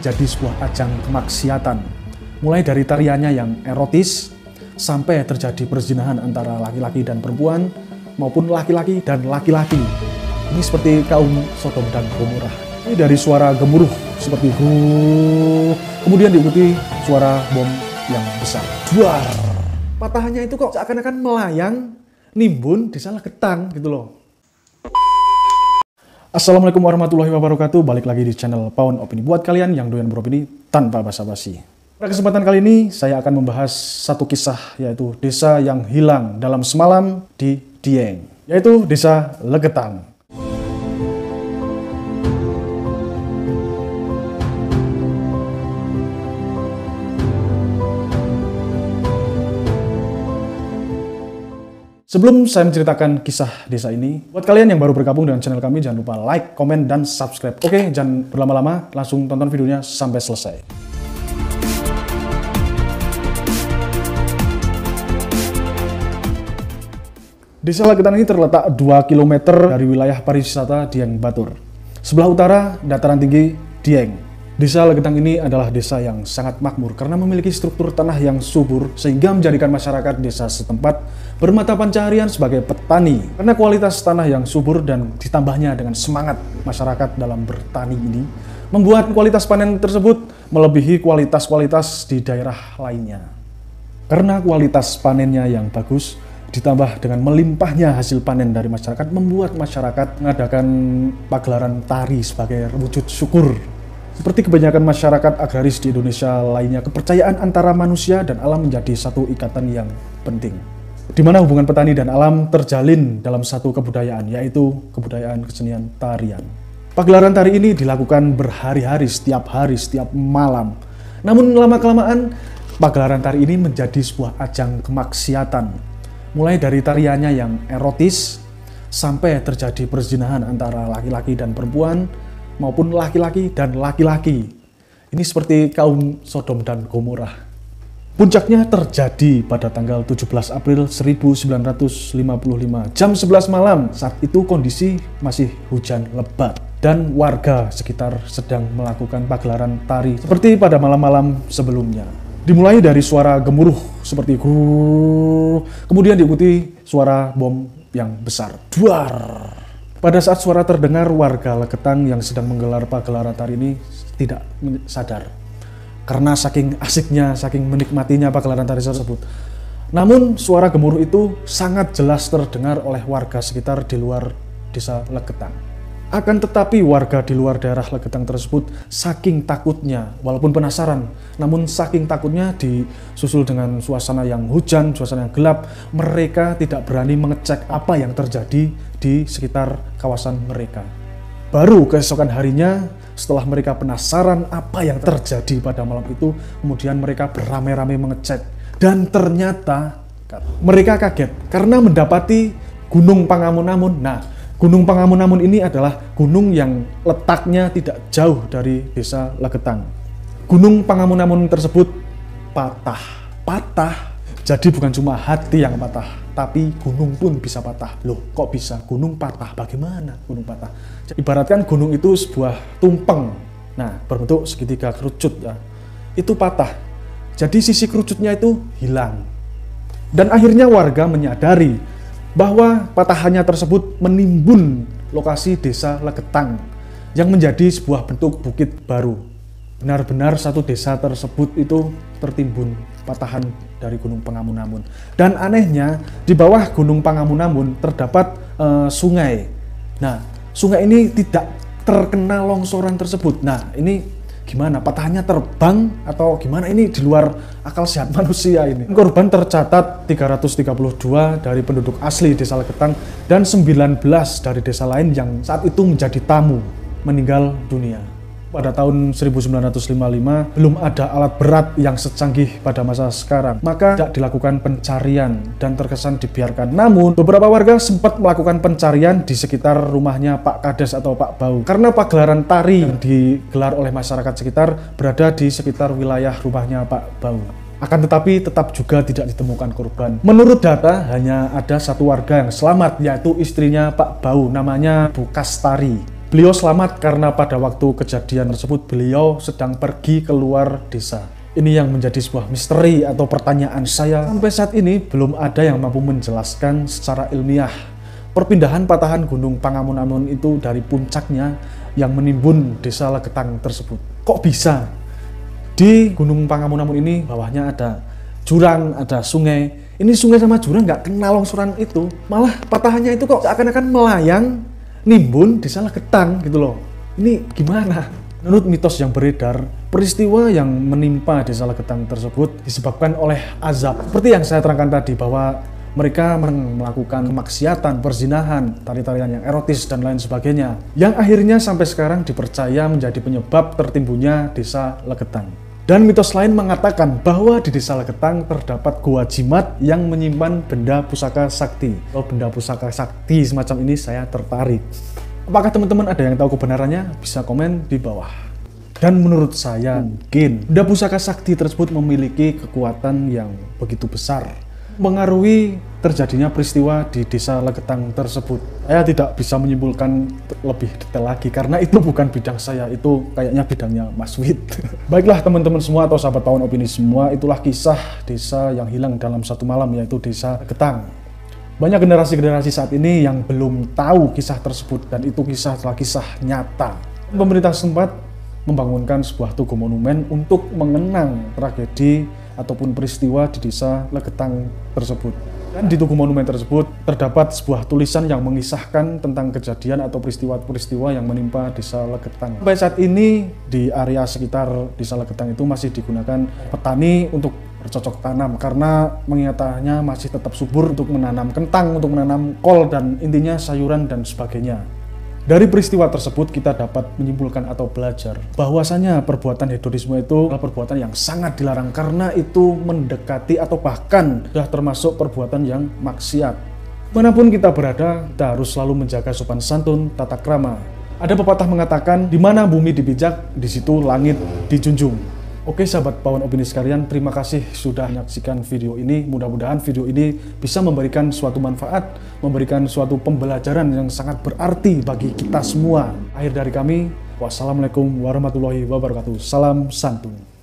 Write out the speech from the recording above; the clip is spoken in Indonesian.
menjadi sebuah ajang kemaksiatan. Mulai dari tariannya yang erotis, sampai terjadi perzinahan antara laki-laki dan perempuan, maupun laki-laki dan laki-laki. Ini seperti kaum Sodom dan Gomora. Ini dari suara gemuruh seperti kemudian diikuti suara bom yang besar. Duar. Patahannya itu kok seakan-akan melayang, nimbun di Salagetang gitu loh. Assalamualaikum warahmatullahi wabarakatuh. Balik lagi di channel Pawon Opini. Buat kalian yang doyan beropini tanpa basa-basi. Pada kesempatan kali ini saya akan membahas satu kisah, yaitu desa yang hilang dalam semalam di Dieng, yaitu desa Legetang. Sebelum saya menceritakan kisah desa ini, buat kalian yang baru bergabung dengan channel kami, jangan lupa like, komen, dan subscribe. Oke, jangan berlama-lama, langsung tonton videonya sampai selesai. Desa Legetang ini terletak 2 km dari wilayah pariwisata Dieng Batur. Sebelah utara, dataran tinggi Dieng. Desa Legetang ini adalah desa yang sangat makmur karena memiliki struktur tanah yang subur sehingga menjadikan masyarakat desa setempat bermata pencaharian sebagai petani. Karena kualitas tanah yang subur dan ditambahnya dengan semangat masyarakat dalam bertani ini, membuat kualitas panen tersebut melebihi kualitas-kualitas di daerah lainnya. Karena kualitas panennya yang bagus, ditambah dengan melimpahnya hasil panen dari masyarakat, membuat masyarakat mengadakan pagelaran tari sebagai wujud syukur. Seperti kebanyakan masyarakat agraris di Indonesia lainnya, kepercayaan antara manusia dan alam menjadi satu ikatan yang penting, di mana hubungan petani dan alam terjalin dalam satu kebudayaan, yaitu kebudayaan kesenian tarian. Pagelaran tari ini dilakukan berhari-hari, setiap hari, setiap malam. Namun lama-kelamaan, pagelaran tari ini menjadi sebuah ajang kemaksiatan. Mulai dari tariannya yang erotis, sampai terjadi perzinahan antara laki-laki dan perempuan, maupun laki-laki dan laki-laki. Ini seperti kaum Sodom dan Gomora. Puncaknya terjadi pada tanggal 17 April 1955, jam 11 malam. Saat itu kondisi masih hujan lebat dan warga sekitar sedang melakukan pagelaran tari seperti pada malam-malam sebelumnya. Dimulai dari suara gemuruh seperti kemudian diikuti suara bom yang besar. Duar. Pada saat suara terdengar, warga Legetang yang sedang menggelar pagelaran tari ini tidak sadar. Karena saking asiknya, saking menikmatinya pagelaran tari tersebut. Namun suara gemuruh itu sangat jelas terdengar oleh warga sekitar di luar desa Legetang. Akan tetapi warga di luar daerah Legetang tersebut saking takutnya, walaupun penasaran, namun saking takutnya disusul dengan suasana yang hujan, suasana yang gelap, mereka tidak berani mengecek apa yang terjadi di sekitar kawasan mereka. Baru keesokan harinya, setelah mereka penasaran apa yang terjadi pada malam itu, kemudian mereka beramai-ramai mengecek. Dan ternyata mereka kaget karena mendapati Gunung Pangamun-Amun. Nah, Gunung Pangamun-Amun ini adalah gunung yang letaknya tidak jauh dari desa Legetang. Gunung Pangamun-Amun tersebut patah. Jadi bukan cuma hati yang patah, tapi gunung pun bisa patah. Loh, kok bisa gunung patah? Bagaimana gunung patah? Ibaratkan gunung itu sebuah tumpeng. Nah, berbentuk segitiga kerucut ya. Itu patah. Jadi sisi kerucutnya itu hilang. Dan akhirnya warga menyadari bahwa patahannya tersebut menimbun lokasi desa Legetang yang menjadi sebuah bentuk bukit baru. Benar-benar satu desa tersebut itu tertimbun patahan dari Gunung Pangamun-Amun. Dan anehnya, di bawah Gunung Pangamun-Amun terdapat sungai. Nah, sungai ini tidak terkena longsoran tersebut. Nah, ini gimana? Patahannya terbang atau gimana? Ini di luar akal sehat manusia ini. Korban tercatat 332 dari penduduk asli desa Legetang dan 19 dari desa lain yang saat itu menjadi tamu meninggal dunia. Pada tahun 1955 belum ada alat berat yang secanggih pada masa sekarang, maka tidak dilakukan pencarian dan terkesan dibiarkan. Namun beberapa warga sempat melakukan pencarian di sekitar rumahnya Pak Kades atau Pak Bau, karena pagelaran tari yang digelar oleh masyarakat sekitar berada di sekitar wilayah rumahnya Pak Bau. Akan tetapi tetap juga tidak ditemukan korban. Menurut data, hanya ada satu warga yang selamat, yaitu istrinya Pak Bau, namanya Bu Kastari. Beliau selamat karena pada waktu kejadian tersebut beliau sedang pergi keluar desa. Ini yang menjadi sebuah misteri atau pertanyaan saya. Sampai saat ini belum ada yang mampu menjelaskan secara ilmiah perpindahan patahan Gunung Pangamun-Amun itu dari puncaknya yang menimbun desa Legetang tersebut. Kok bisa? Di Gunung Pangamun-Amun ini bawahnya ada jurang, ada sungai. Ini sungai sama jurang nggak kenal longsoran itu. Malah patahannya itu kok seakan-akan melayang, nimbun desa Legetang gitu loh. Ini gimana? Menurut mitos yang beredar, peristiwa yang menimpa desa Legetang tersebut disebabkan oleh azab. Seperti yang saya terangkan tadi bahwa mereka melakukan kemaksiatan, perzinahan, tari-tarian yang erotis, dan lain sebagainya. Yang akhirnya sampai sekarang dipercaya menjadi penyebab tertimbunnya desa Legetang. Dan mitos lain mengatakan bahwa di desa Legetang terdapat gua jimat yang menyimpan benda pusaka sakti. Kalau benda pusaka sakti semacam ini saya tertarik. Apakah teman-teman ada yang tahu kebenarannya? Bisa komen di bawah. Dan menurut saya mungkin benda pusaka sakti tersebut memiliki kekuatan yang begitu besar, mengaruhi terjadinya peristiwa di desa Legetang tersebut. Saya tidak bisa menyimpulkan lebih detail lagi karena itu bukan bidang saya, itu kayaknya bidangnya Mas Wid. Baiklah teman-teman semua atau sahabat Pawon Opini semua, itulah kisah desa yang hilang dalam satu malam, yaitu desa Legetang. Banyak generasi-generasi saat ini yang belum tahu kisah tersebut, dan itu kisah adalah kisah nyata. Pemerintah setempat membangunkan sebuah tugu monumen untuk mengenang tragedi ataupun peristiwa di desa Legetang tersebut. Dan di tugu monumen tersebut terdapat sebuah tulisan yang mengisahkan tentang kejadian atau peristiwa-peristiwa yang menimpa desa Legetang. Sampai saat ini di area sekitar desa Legetang itu masih digunakan petani untuk bercocok tanam karena mengingatnya masih tetap subur untuk menanam kentang, untuk menanam kol, dan intinya sayuran dan sebagainya. Dari peristiwa tersebut kita dapat menyimpulkan atau belajar bahwasanya perbuatan hedonisme itu adalah perbuatan yang sangat dilarang karena itu mendekati atau bahkan sudah termasuk perbuatan yang maksiat. Manapun kita berada, kita harus selalu menjaga sopan santun, tata krama. Ada pepatah mengatakan, di mana bumi dipijak, di situ langit dijunjung. Oke sahabat Pawon Opini sekalian, terima kasih sudah menyaksikan video ini. Mudah-mudahan video ini bisa memberikan suatu manfaat, memberikan suatu pembelajaran yang sangat berarti bagi kita semua. Akhir dari kami, wassalamualaikum warahmatullahi wabarakatuh. Salam santun.